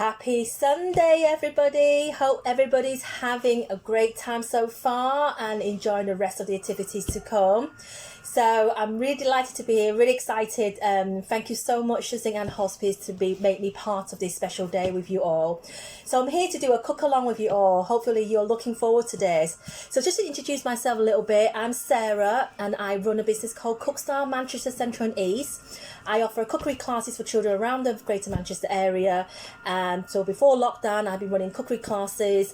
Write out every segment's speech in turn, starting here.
Happy Sunday, everybody. Hope everybody's having a great time so far and enjoying the rest of the activities to come. So I'm really delighted to be here, really excited. Thank you so much, Shazing and Hospice, to make me part of this special day with you all. So I'm here to do a cook along with you all. Hopefully you're looking forward to this. So just to introduce myself a little bit, I'm Sarah and I run a business called Cookstyle Manchester Central and East. I offer cookery classes for children around the Greater Manchester area. So before lockdown, I've been running cookery classes,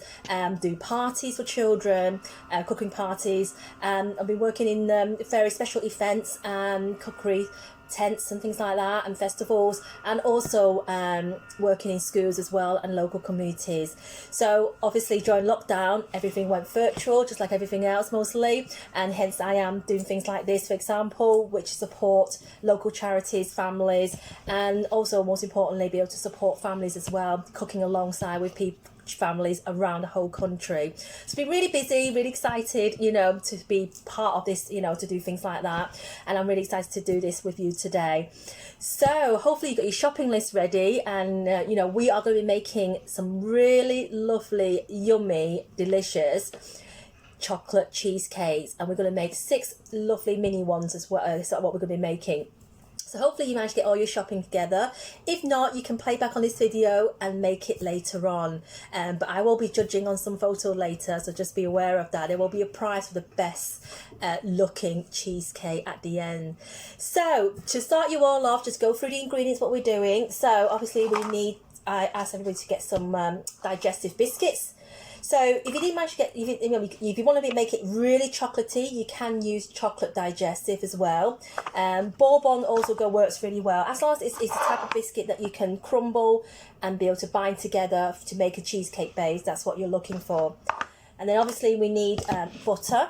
do parties for children, cooking parties. I've been working in various special events and cookery tents and things like that, and festivals, and also working in schools as well and local communities. So obviously during lockdown everything went virtual, just like everything else mostly, and hence I am doing things like this, for example, which support local charities, families, and also most importantly be able to support families as well, cooking alongside with families around the whole country. So it's been really busy, really excited, to be part of this, to do things like that, and I'm really excited to do this with you today. So hopefully you've got your shopping list ready, and we are going to be making some really lovely, yummy, delicious chocolate cheesecakes, and we're going to make 6 lovely mini ones as well. That's what we're going to be making. So hopefully you manage to get all your shopping together. If not, you can play back on this video and make it later on. But I will be judging on some photo later, so just be aware of that. There will be a prize for the best looking cheesecake at the end. So to start you all off, just go through the ingredients, what we're doing. So obviously I asked everybody to get some digestive biscuits. So if you didn't manage to get, if you want to make it really chocolatey, you can use chocolate digestive as well. Bourbon also works really well, as long as it's a type of biscuit that you can crumble and be able to bind together to make a cheesecake base. That's what you're looking for. And then obviously we need butter.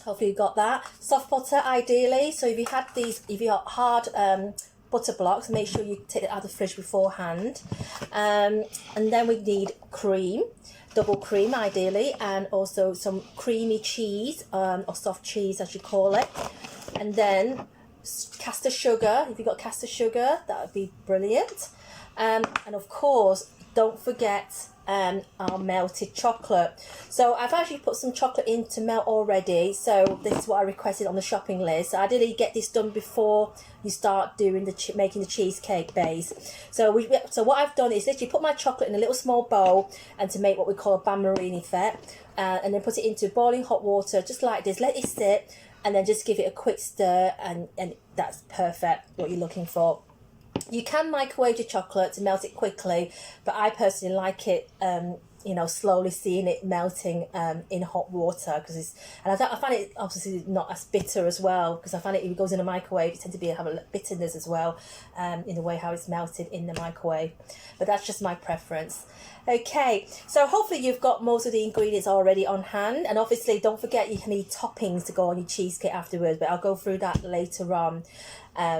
Hopefully you got that. Soft butter ideally. So if you had if you got hard butter blocks, make sure you take it out of the fridge beforehand. And then we need cream. Double cream ideally, and also some creamy cheese, or soft cheese as you call it, and then caster sugar. If you've got caster sugar, that would be brilliant. And of course don't forget our melted chocolate. So I've actually put some chocolate in to melt already, so this is what I requested on the shopping list. So ideally get this done before you start doing making the cheesecake base. So what I've done is literally put my chocolate in a little small bowl, and to make what we call a bain-marie effect, and then put it into boiling hot water just like this, let it sit, and then just give it a quick stir, and that's perfect, what you're looking for. You can microwave your chocolate to melt it quickly, but I personally like it, slowly seeing it melting in hot water, I find it obviously not as bitter as well, because I find it if it goes in a microwave, it tends to have a bitterness as well, in the way how it's melted in the microwave. But that's just my preference. Okay, so hopefully you've got most of the ingredients already on hand, and obviously don't forget you can need toppings to go on your cheesecake afterwards, but I'll go through that later on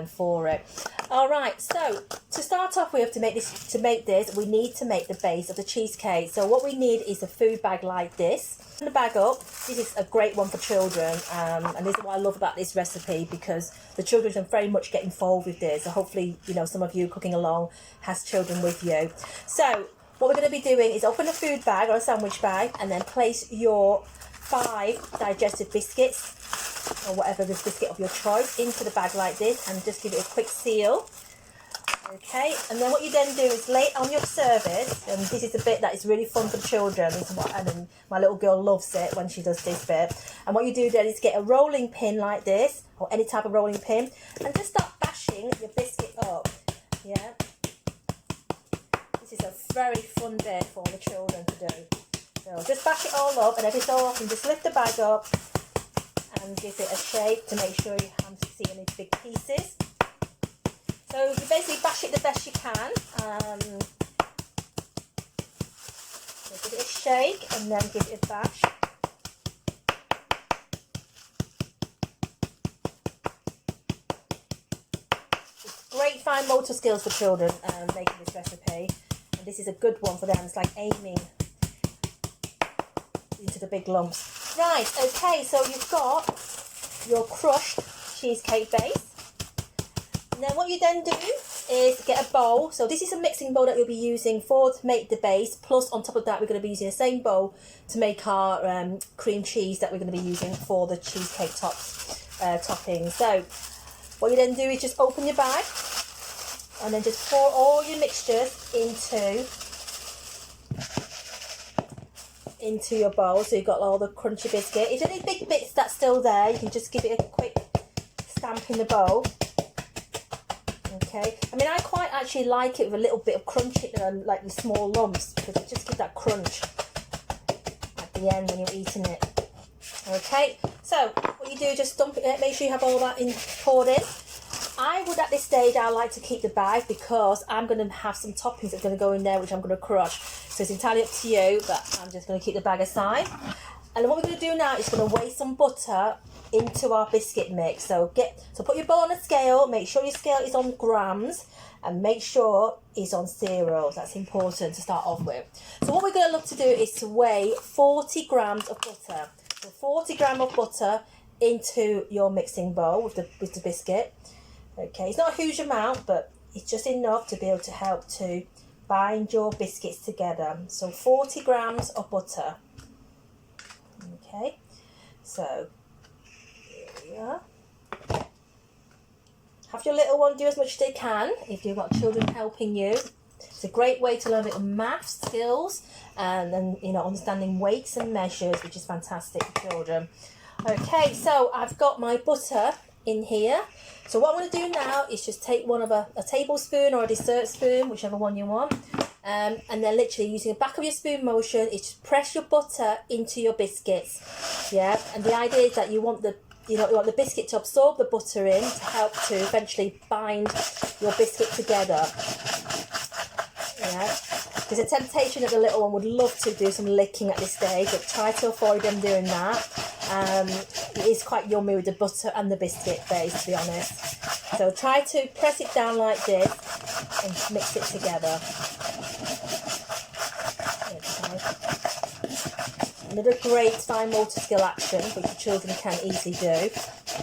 for it. All right, so to start off with, to make this, we need to make the base of the cheesecake. So what we need is a food bag like this. Open the bag up. This is a great one for children, and this is what I love about this recipe, because the children can very much get involved with this. So hopefully, some of you cooking along has children with you. So what we're going to be doing is open a food bag or a sandwich bag, and then place your 5 digestive biscuits, or whatever this biscuit of your choice, into the bag like this, and just give it a quick seal. Okay, and then what you then do is lay it on your service, and this is the bit that is really fun for children, and my little girl loves it when she does this bit. And what you do then is get a rolling pin like this, or any type of rolling pin, and just start bashing your biscuit up. Yeah, this is a very fun bit for the children to do. So just bash it all up, and every so often just lift the bag up and give it a shake to make sure you haven't seen any big pieces. So you basically bash it the best you can. So give it a shake and then give it a bash. It's great fine motor skills for children making this recipe, and this is a good one for them. It's like aiming into the big lumps. Right, okay, so you've got your crushed cheesecake base. And then what you then do is get a bowl. So this is a mixing bowl that you'll be using to make the base. Plus, on top of that, we're going to be using the same bowl to make our cream cheese that we're going to be using for the cheesecake topping. So what you then do is just open your bag and then just pour all your mixtures into your bowl. So you've got all the crunchy biscuit. If there's any big bits that's still there, you can just give it a quick stamp in the bowl. Okay, I mean, I quite actually like it with a little bit of crunch in there, like the small lumps, because it just gives that crunch at the end when you're eating it. Okay, so what you do, just dump it, make sure you have all that poured in. I would, at this stage, I like to keep the bag because I'm going to have some toppings that's going to go in there, which I'm going to crush. So it's entirely up to you, but I'm just going to keep the bag aside. And then what we're going to do now is going to weigh some butter into our biscuit mix. So put your bowl on a scale, make sure your scale is on grams, and make sure it's on zeros. That's important to start off with. So what we're going to look to do is to weigh 40 grams of butter. So 40 grams of butter into your mixing bowl with the biscuit. Okay, it's not a huge amount, but it's just enough to be able to help to bind your biscuits together. So 40 grams of butter. Okay, so here we are. Have your little one do as much as they can if you've got children helping you. It's a great way to learn little math skills and then, you know, understanding weights and measures, which is fantastic for children. Okay, so I've got my butter in here. So what I'm going to do now is just take one of a tablespoon or a dessert spoon, whichever one you want, and then literally using the back of your spoon motion is just press your butter into your biscuits. Yeah, and the idea is that you want the biscuit to absorb the butter in to help to eventually bind your biscuit together. Yeah, there's a temptation that the little one would love to do some licking at this stage, but try to avoid them doing that. It is quite yummy with the butter and the biscuit base, to be honest. So try to press it down like this and mix it together. Okay. Another great fine motor skill action which the children can easily do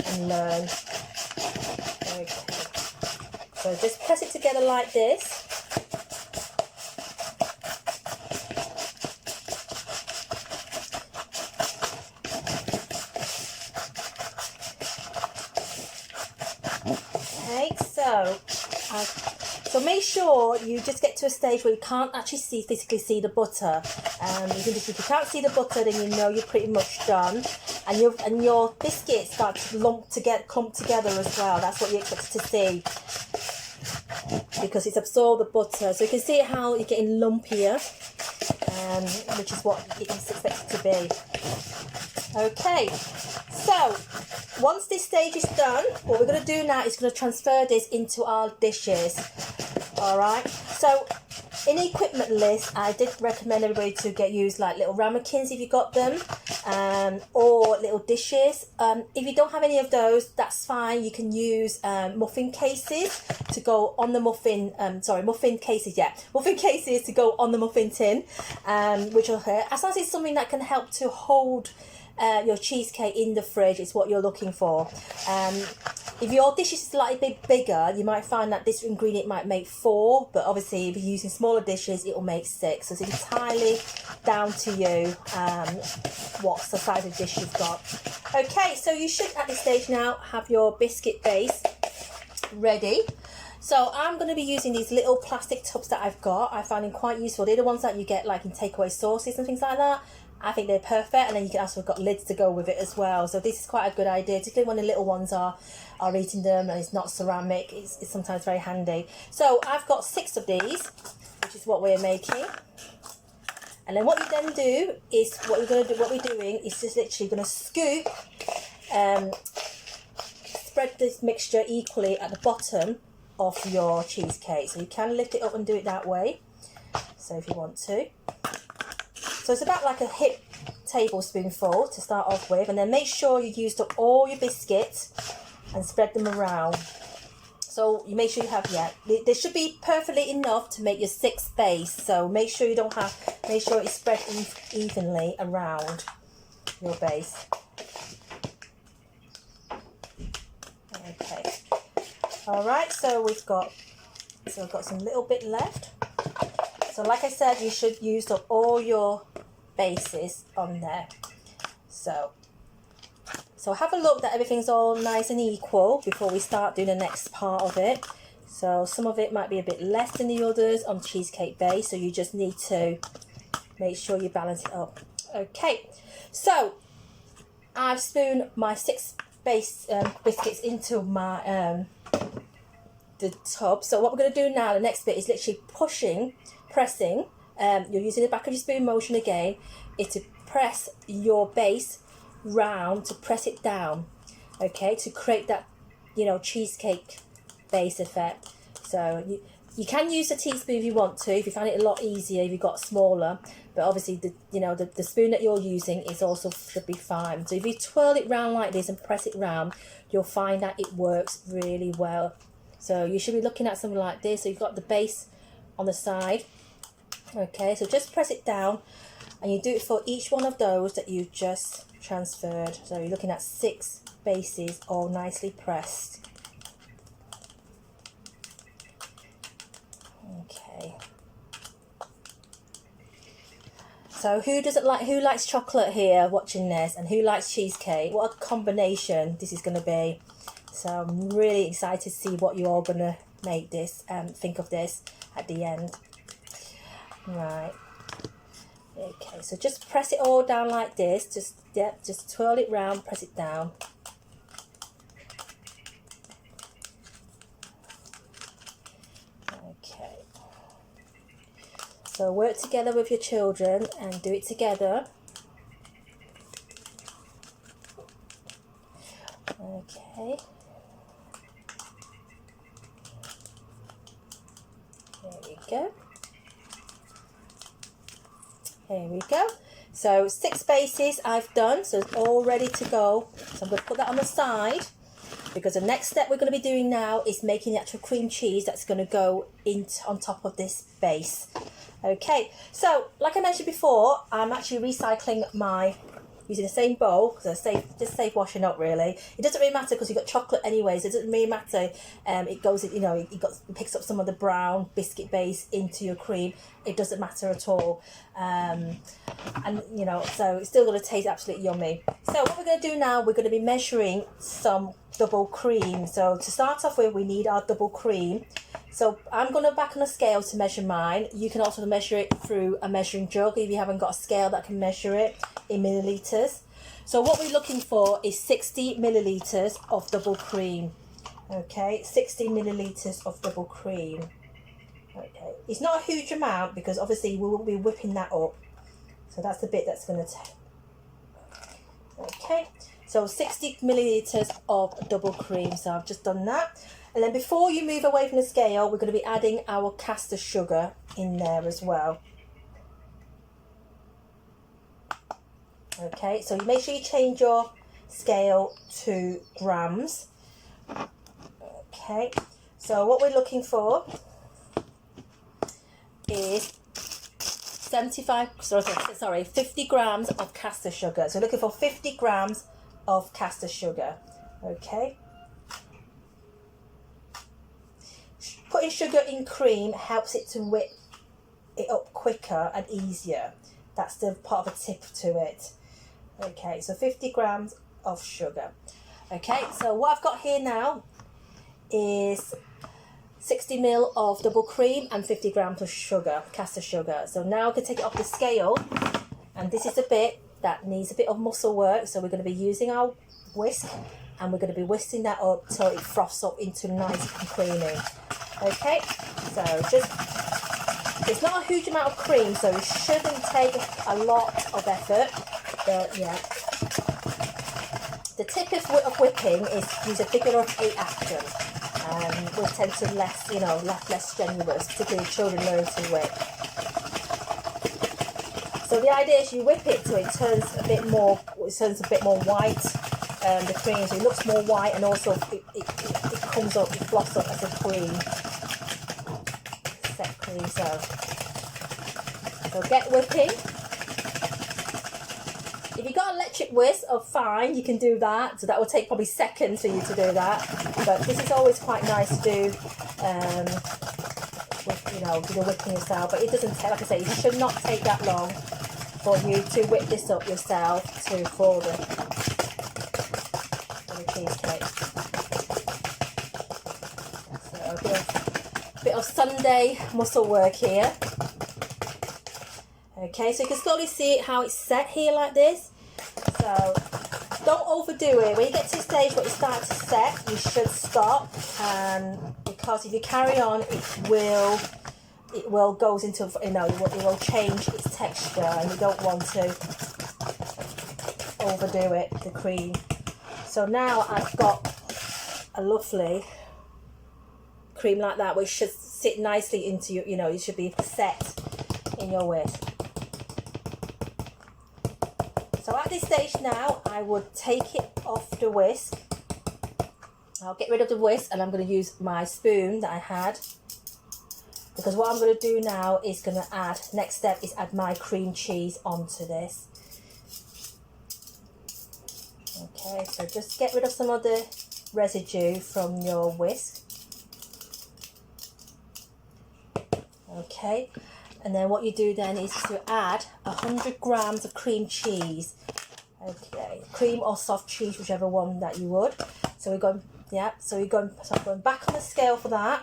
and learn. Okay. So just press it together like this. So make sure you just get to a stage where you can't actually physically see the butter. If you can't see the butter, then you know you're pretty much done. And your biscuits start to clump together as well. That's what you expect to see, because it's absorbed the butter. So you can see how you're getting lumpier, which is what it's expected to be. Okay, so once this stage is done, what we're going to do now is going to transfer this into our dishes. Alright, so in the equipment list, I did recommend everybody to use like little ramekins if you got them, or little dishes. If you don't have any of those, that's fine. You can use muffin cases to go on the muffin cases to go on the muffin tin, which are here. As long as it's something that can help to hold your cheesecake in the fridge is what you're looking for. If your dish is slightly bigger, you might find that this ingredient might make 4, but obviously if you're using smaller dishes, it will make 6. So it's entirely down to you what's the size of dish you've got. Okay, so you should at this stage now have your biscuit base ready. So I'm going to be using these little plastic tubs that I've got. I find them quite useful. They're the ones that you get like in takeaway sauces and things like that. I think they're perfect, and then you can also got lids to go with it as well. So this is quite a good idea, particularly when the little ones are eating them and it's not ceramic. It's sometimes very handy. So I've got 6 of these, which is what we're making. And then what you then do is what we're doing is just literally going to scoop, spread this mixture equally at the bottom of your cheesecake. So you can lift it up and do it that way. So if you want to. So it's about like a hip tablespoonful to start off with, and then make sure you used up all your biscuits and spread them around. So you make sure you have, there should be perfectly enough to make your 6 base. So make sure it's spread evenly around your base. Okay. All right, so we've got So I've got some little bit left. So like I said, you should use up all your bases on there. So have a look that everything's all nice and equal before we start doing the next part of it. So some of it might be a bit less than the others on cheesecake base, so you just need to make sure you balance it up. Okay, so I've spooned my 6 base biscuits into my the tub. So what we're going to do now, the next bit is literally pressing. You're using the back of your spoon motion again, is to press your base round, to press it down, okay, to create that, you know, cheesecake base effect. So you can use a teaspoon if you want to, if you find it a lot easier if you've got smaller, but obviously the spoon that you're using is also should be fine. So if you twirl it round like this and press it round, you'll find that it works really well. So you should be looking at something like this. So you've got the base on the side, okay, so just press it down, and you do it for each one of those that you just transferred. So you're looking at 6 bases all nicely pressed. Okay. So who likes chocolate here watching this, and who likes cheesecake? What a combination this is going to be. So I'm really excited to see what you're all going to make this, think of this at the end. Right. Okay, so just press it all down like this. Just twirl it round, press it down. Okay. So work together with your children and do it together. Okay. There we go. Here we go. So 6 bases I've done, so it's all ready to go. So I'm going to put that on the side, because the next step we're going to be doing now is making the actual cream cheese that's going to go on top of this base. Okay, so like I mentioned before, I'm actually recycling using the same bowl, because just save washing up really. It doesn't really matter because you've got chocolate anyways. It doesn't really matter. It goes, you know, it picks up some of the brown biscuit base into your cream. It doesn't matter at all. And you know, so it's still going to taste absolutely yummy. So what we're going to do now, we're going to be measuring some double cream. So to start off with, we need our double cream. So I'm going to back on a scale to measure mine. You can also measure it through a measuring jug if you haven't got a scale that can measure it in millilitres. So what we're looking for is 60 millilitres of double cream. Okay, 60 millilitres of double cream. Okay, it's not a huge amount because obviously we will be whipping that up. So that's the bit that's going to take. Okay, so 60 millilitres of double cream. So I've just done that. And then before you move away from the scale, we're going to be adding our caster sugar in there as well. Okay, so you make sure you change your scale to grams. Okay, so what we're looking for is 50 grams of caster sugar. So we're looking for 50 grams of caster sugar. Okay. Putting sugar in cream helps it to whip it up quicker and easier. That's the part of a tip to it. Okay, so 50 grams of sugar. Okay, so what I've got here now is 60 ml of double cream and 50 grams of sugar, caster sugar. So now I can take it off the scale, and this is a bit that needs a bit of muscle work. So we're going to be using our whisk, and we're going to be whisking that up so it froths up into nice and creamy. Okay, so it's not a huge amount of cream, so it shouldn't take a lot of effort, but yeah. The tip of whipping is use a figure of 8 action, which tends to less strenuous, particularly children learn to whip. So the idea is you whip it so it turns a bit more white, the cream, so it looks more white, and also it comes up, it flops up as a cream. Set cream, so get whipping. If you've got an electric whisk, fine, you can do that. So that will take probably seconds for you to do that. But this is always quite nice to do you know, do the whipping yourself. But it doesn't take, like I say, it should not take that long for you to whip this up yourself for the cheesecake. So a bit of Sunday muscle work here. Okay, so you can slowly see how it's set here like this. So don't overdo it. When you get to the stage where it starts to set, you should stop, and because if you carry on, it will goes into, you know, it will change its texture, and you don't want to overdo it, the cream. So now I've got a lovely cream like that, which should sit nicely into your, you know, it should be set in your whisk. So at this stage now, I would take it off the whisk. I'll get rid of the whisk, and I'm going to use my spoon that I had, because what I'm going to do now is going to add, next step is add my cream cheese onto this. Okay, so just get rid of some of the residue from your whisk. Okay, and then what you do then is to add 100 grams of cream cheese. Okay, cream or soft cheese, whichever one that you would. So we're going, yeah, so I'm going back on the scale for that.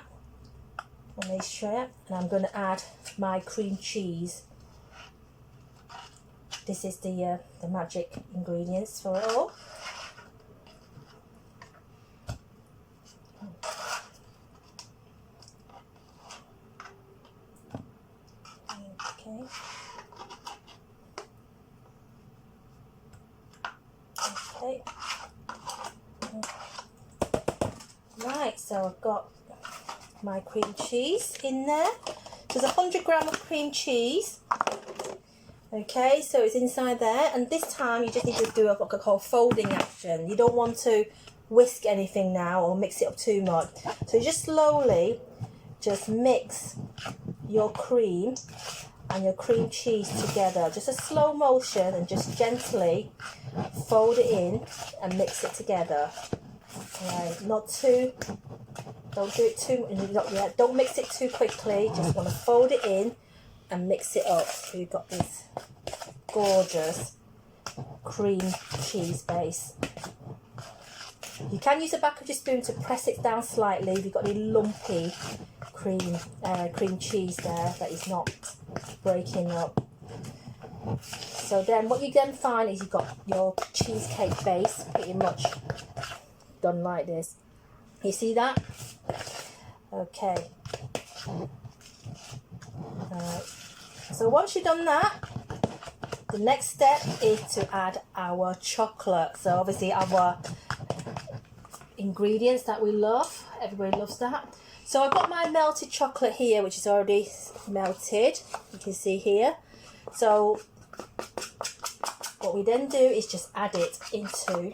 Let me show you. And I'm going to add my cream cheese. This is the magic ingredients for it all. Okay. Okay. Right, so I've got my cream cheese in there. There's 100 grams of cream cheese. Okay, so it's inside there, and this time you just need to do what I call folding action. You don't want to whisk anything now or mix it up too much. So you just slowly just mix your cream and your cream cheese together, just a slow motion, and just gently fold it in and mix it together. Right, not too, don't do it too much, don't mix it too quickly, just want to fold it in and mix it up. So you've got this gorgeous cream cheese base. You can use the back of your spoon to press it down slightly if you've got any lumpy cream cheese there that is not breaking up. So then what you then find is you've got your cheesecake base pretty much done like this. You see that? Okay. So once you've done that, the next step is to add our chocolate. So obviously our ingredients that we love, everybody loves that. So I've got my melted chocolate here, which is already melted, you can see here. So what we then do is just add it into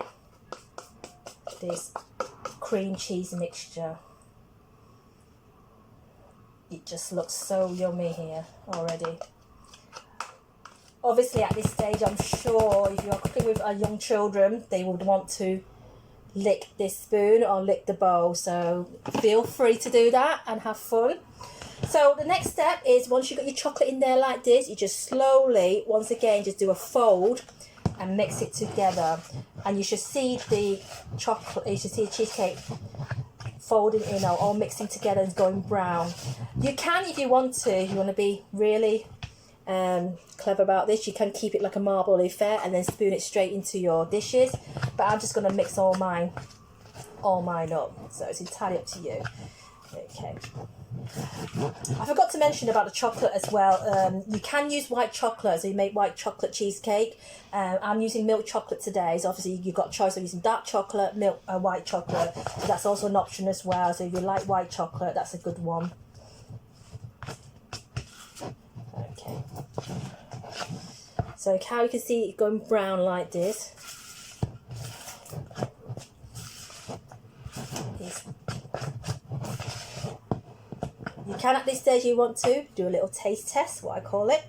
this cream cheese mixture. It just looks so yummy here already. Obviously at this stage, I'm sure if you're cooking with young children, they would want to lick this spoon or lick the bowl, so feel free to do that and have fun. So the next step is, once you've got your chocolate in there like this, you just slowly, once again, just do a fold and mix it together, and you should see the chocolate, you should see the cheesecake folding in, or all mixing together and going brown. You can, if you want to be really clever about this, you can keep it like a marble effect and then spoon it straight into your dishes, but I'm just going to mix all mine up, so it's entirely up to you. Okay, I forgot to mention about the chocolate as well. You can use white chocolate, so you make white chocolate cheesecake. I'm using milk chocolate today, so obviously you've got a choice of using dark chocolate, milk, white chocolate, so that's also an option as well. So if you like white chocolate, that's a good one. Okay, so how you can see it going brown like this. You can, at this stage, you want to do a little taste test, what I call it.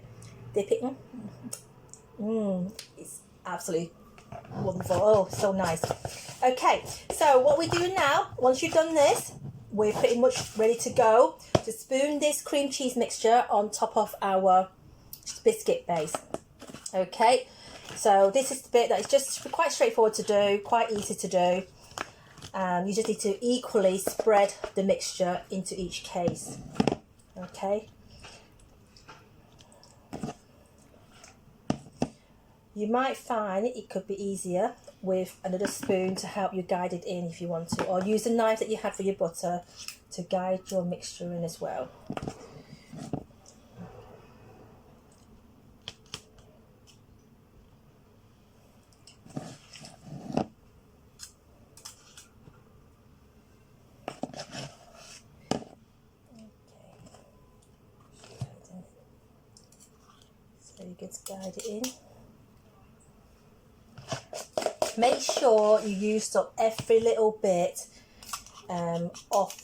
Dip it in. It's absolutely wonderful. Oh, so nice. Okay, so what we do now, once you've done this, we're pretty much ready to go to spoon this cream cheese mixture on top of our biscuit base. Okay, so this is the bit that is just quite straightforward to do, quite easy to do. You just need to equally spread the mixture into each case. Okay. You might find it could be easier with another spoon to help you guide it in if you want to, or use a knife that you had for your butter to guide your mixture in as well. So you get to guide it in. Make sure you use up every little bit of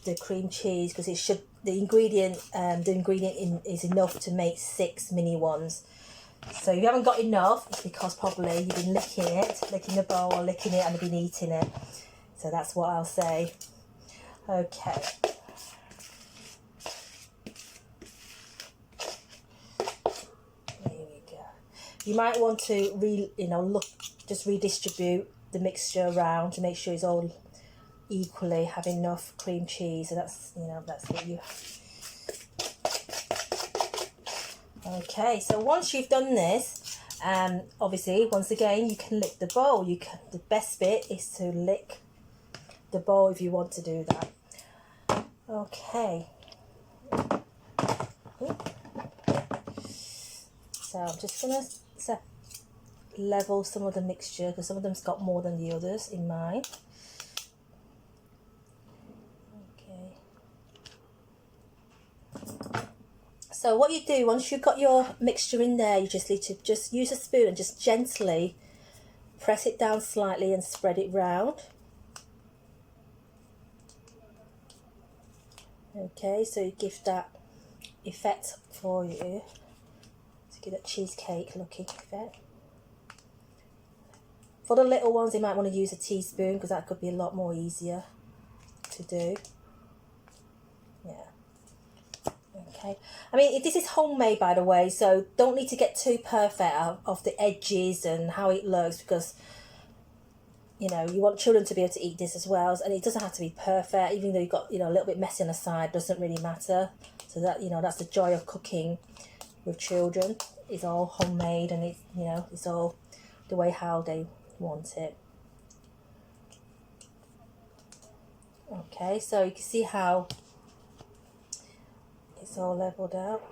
the cream cheese, because the ingredient is enough to make 6 mini ones. So if you haven't got enough, it's because probably you've been licking the bowl or licking it and been eating it. So that's what I'll say. Okay. There we go. You might want to just redistribute the mixture around to make sure it's all equally have enough cream cheese. So that's what you. Okay, so once you've done this, obviously once again you can lick the bowl. The best bit is to lick the bowl if you want to do that. Okay. So I'm just gonna level some of the mixture, because some of them's got more than the others in mine. Okay. So what you do once you've got your mixture in there, you just need to just use a spoon and just gently press it down slightly and spread it round. Okay, so you give that effect for you to give that cheesecake looking effect. For the little ones, you might want to use a teaspoon, because that could be a lot more easier to do. Yeah. Okay. I mean, this is homemade, by the way, so don't need to get too perfect of the edges and how it looks, because you want children to be able to eat this as well, and it doesn't have to be perfect. Even though you've got a little bit messy on the side, doesn't really matter. So that that's the joy of cooking with children. It's all homemade, and it's all the way how they want it. Okay, so you can see how it's all leveled out.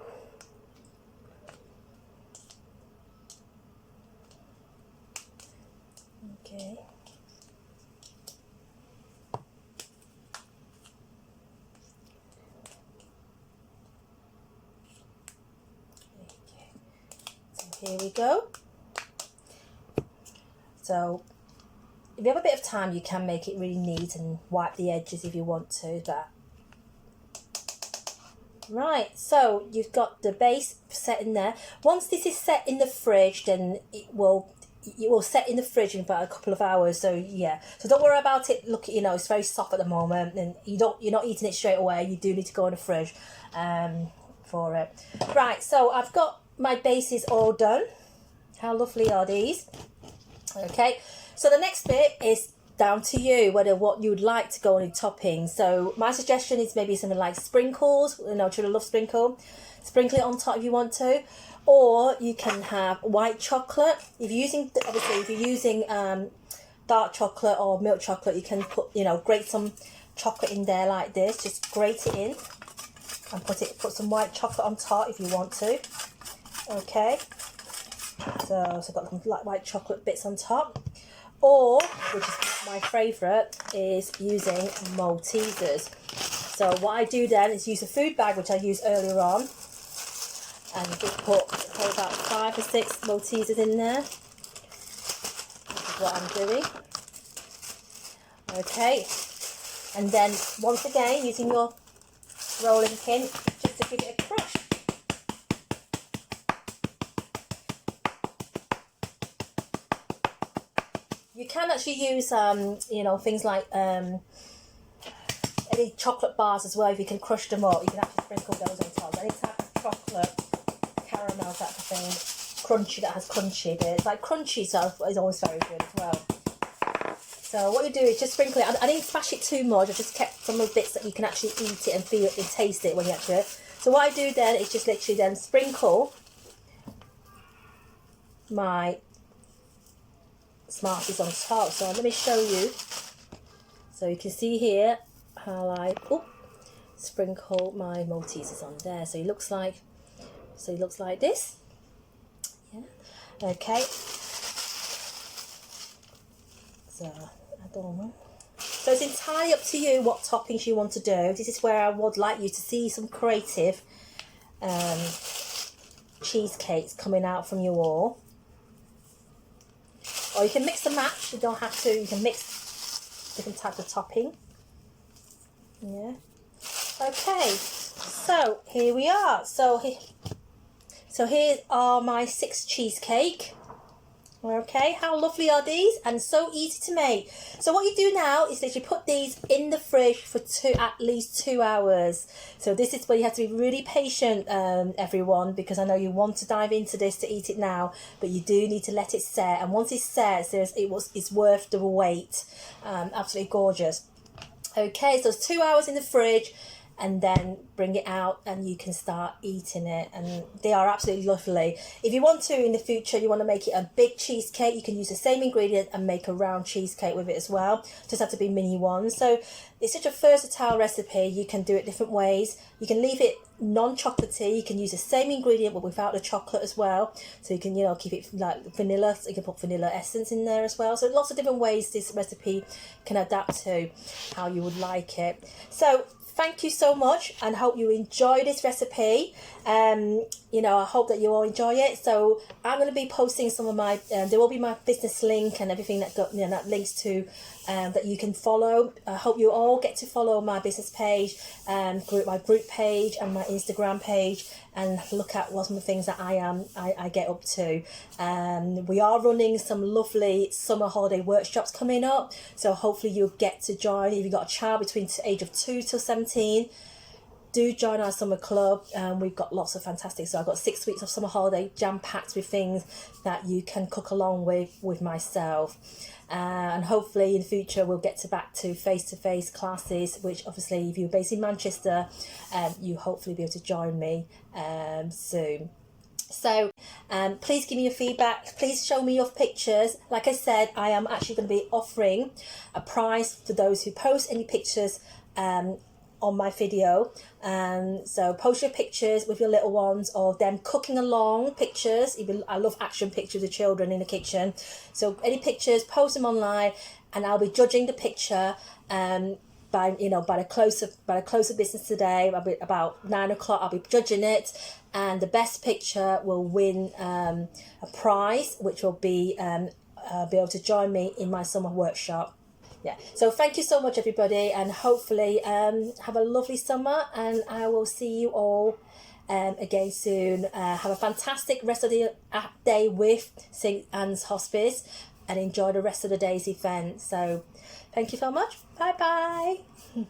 Okay. So here we go. So if you have a bit of time, you can make it really neat and wipe the edges if you want to. Right, so you've got the base set in there. Once this is set in the fridge, then it will set in the fridge in about a couple of hours. So yeah, so don't worry about it. Look, it's very soft at the moment, and you're not eating it straight away. You do need to go in the fridge for it. Right, so I've got my bases all done. How lovely are these? Okay, so the next bit is down to you, what you would like to go on in toppings. So my suggestion is maybe something like sprinkles. Children love sprinkle it on top if you want to, or you can have white chocolate. If you're using dark chocolate or milk chocolate, you can put grate some chocolate in there like this. Just grate it in and put some white chocolate on top if you want to. Okay, so I've got some white chocolate bits on top. Or, which is my favourite, is using Maltesers. So what I do then is use a food bag, which I used earlier on, and just put about 5 or 6 Maltesers in there. This is what I'm doing. Okay, and then once again using your rolling pin just to give it a crush. You can actually use, things like any any chocolate bars as well, if you can crush them up, you can actually sprinkle those on top. Any type of chocolate, caramel type of thing, crunchy, that has crunchy bits. Like crunchy stuff is always very good as well. So what you do is just sprinkle it. I didn't smash it too much. I just kept some of the bits that you can actually eat it and feel it and taste it when you actually. So what I do then is just literally then sprinkle my Smarties on top. So let me show you. So you can see here how I sprinkle my Maltesers on there. So it looks like this. Yeah. Okay. So I don't know. So it's entirely up to you what toppings you want to do. This is where I would like you to see some creative cheesecakes coming out from you all. Or you can mix and match. You don't have to. You can mix different types of topping. Yeah. Okay. So here we are. So here are my 6 cheesecake. Okay, how lovely are these? And so easy to make. So what you do now is that you put these in the fridge for at least 2 hours. So this is where you have to be really patient, everyone, because I know you want to dive into this to eat it now, but you do need to let it set. And once it sets, it's worth the wait. Absolutely gorgeous. Okay, so it's 2 hours in the fridge, and then bring it out and you can start eating it, and they are absolutely lovely. If you want to in the future, you want to make it a big cheesecake, you can use the same ingredient and make a round cheesecake with it as well. Just have to be mini ones. So it's such a versatile recipe. You can do it different ways. You can leave it non-chocolatey. You can use the same ingredient but without the chocolate as well. So you can, keep it like vanilla. So you can put vanilla essence in there as well. So lots of different ways this recipe can adapt to how you would like it. So thank you so much, and hope you enjoy this recipe. I hope that you all enjoy it. So I'm going to be posting some of my, there will be my business link and everything that that links to, that you can follow. I hope you all get to follow my business page, my group page and my Instagram page, and look at what some of the things that I get up to. We are running some lovely summer holiday workshops coming up, so hopefully you'll get to join. If you've got a child between the age of 2 to 17, do join our summer club. We've got lots of fantastic, so I've got 6 weeks of summer holiday jam-packed with things that you can cook along with myself. And hopefully in the future we'll get back to face-to-face classes, which obviously if you're based in Manchester, you hopefully be able to join me soon. So please give me your feedback, please show me your pictures. Like I said, I am actually going to be offering a prize to those who post any pictures on my video. So post your pictures with your little ones, or them cooking along pictures. I love action pictures of children in the kitchen. So any pictures, post them online, and I'll be judging the picture by the close of business today. About 9 o'clock I'll be judging it, and the best picture will win a prize, which will be able to join me in my summer workshop. Yeah, so thank you so much everybody, and hopefully have a lovely summer, and I will see you all again soon. Have a fantastic rest of the day with St Anne's Hospice, and enjoy the rest of the day's event. So thank you so much. Bye bye.